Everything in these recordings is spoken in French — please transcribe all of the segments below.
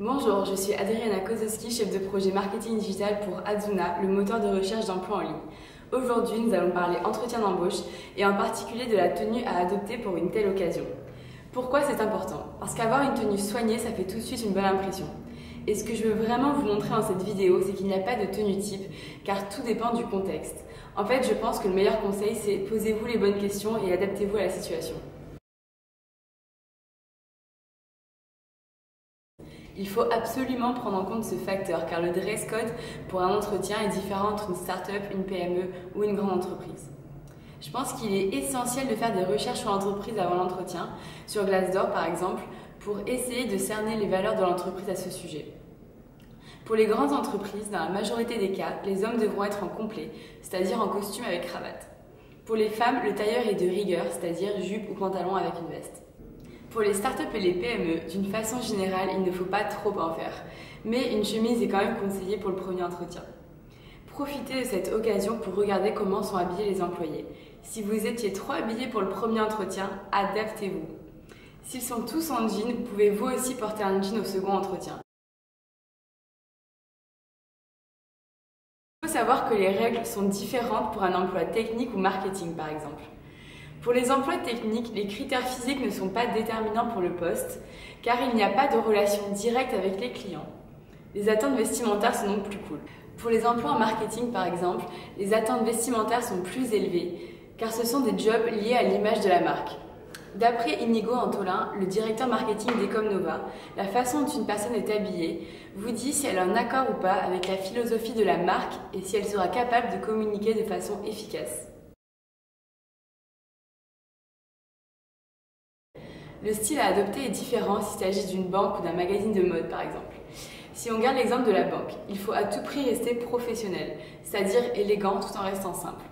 Bonjour, je suis Adriana Kozowski, chef de projet marketing digital pour Adzuna, le moteur de recherche d'emploi en ligne. Aujourd'hui, nous allons parler entretien d'embauche et en particulier de la tenue à adopter pour une telle occasion. Pourquoi c'est important? Parce qu'avoir une tenue soignée, ça fait tout de suite une bonne impression. Et ce que je veux vraiment vous montrer dans cette vidéo, c'est qu'il n'y a pas de tenue type, car tout dépend du contexte. En fait, je pense que le meilleur conseil, c'est posez-vous les bonnes questions et adaptez-vous à la situation. Il faut absolument prendre en compte ce facteur car le dress code pour un entretien est différent entre une start-up, une PME ou une grande entreprise. Je pense qu'il est essentiel de faire des recherches sur l'entreprise avant l'entretien, sur Glassdoor par exemple, pour essayer de cerner les valeurs de l'entreprise à ce sujet. Pour les grandes entreprises, dans la majorité des cas, les hommes devront être en complet, c'est-à-dire en costume avec cravate. Pour les femmes, le tailleur est de rigueur, c'est-à-dire jupe ou pantalon avec une veste. Pour les startups et les PME, d'une façon générale, il ne faut pas trop en faire, mais une chemise est quand même conseillée pour le premier entretien. Profitez de cette occasion pour regarder comment sont habillés les employés. Si vous étiez trop habillé pour le premier entretien, adaptez-vous. S'ils sont tous en jean, vous pouvez vous aussi porter un jean au second entretien. Il faut savoir que les règles sont différentes pour un emploi technique ou marketing par exemple. Pour les emplois techniques, les critères physiques ne sont pas déterminants pour le poste, car il n'y a pas de relation directe avec les clients. Les attentes vestimentaires sont donc plus cool. Pour les emplois en marketing par exemple, les attentes vestimentaires sont plus élevées, car ce sont des jobs liés à l'image de la marque. D'après Inigo Antolin, le directeur marketing d'Ecomnova, la façon dont une personne est habillée vous dit si elle est en accord ou pas avec la philosophie de la marque et si elle sera capable de communiquer de façon efficace. Le style à adopter est différent s'il s'agit d'une banque ou d'un magazine de mode par exemple. Si on garde l'exemple de la banque, il faut à tout prix rester professionnel, c'est-à-dire élégant tout en restant simple.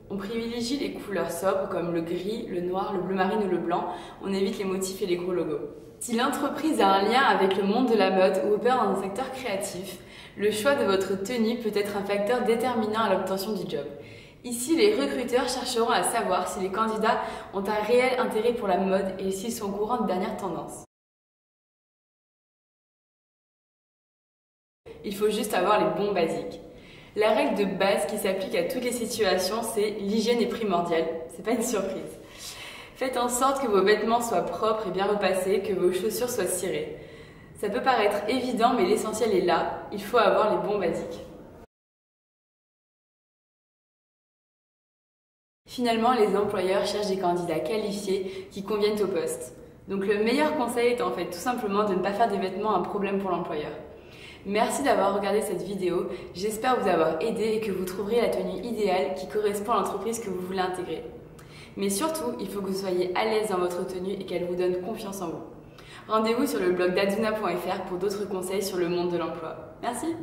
On privilégie les couleurs sobres comme le gris, le noir, le bleu marine ou le blanc, on évite les motifs et les gros logos. Si l'entreprise a un lien avec le monde de la mode ou opère dans un secteur créatif, le choix de votre tenue peut être un facteur déterminant à l'obtention du job. Ici, les recruteurs chercheront à savoir si les candidats ont un réel intérêt pour la mode et s'ils sont au courant de dernières tendances. Il faut juste avoir les bons basiques. La règle de base qui s'applique à toutes les situations, c'est l'hygiène est primordiale. C'est pas une surprise. Faites en sorte que vos vêtements soient propres et bien repassés, que vos chaussures soient cirées. Ça peut paraître évident, mais l'essentiel est là. Il faut avoir les bons basiques. Finalement, les employeurs cherchent des candidats qualifiés qui conviennent au poste. Donc le meilleur conseil est en fait tout simplement de ne pas faire des vêtements un problème pour l'employeur. Merci d'avoir regardé cette vidéo, j'espère vous avoir aidé et que vous trouverez la tenue idéale qui correspond à l'entreprise que vous voulez intégrer. Mais surtout, il faut que vous soyez à l'aise dans votre tenue et qu'elle vous donne confiance en vous. Rendez-vous sur le blog d'adzuna.fr pour d'autres conseils sur le monde de l'emploi. Merci!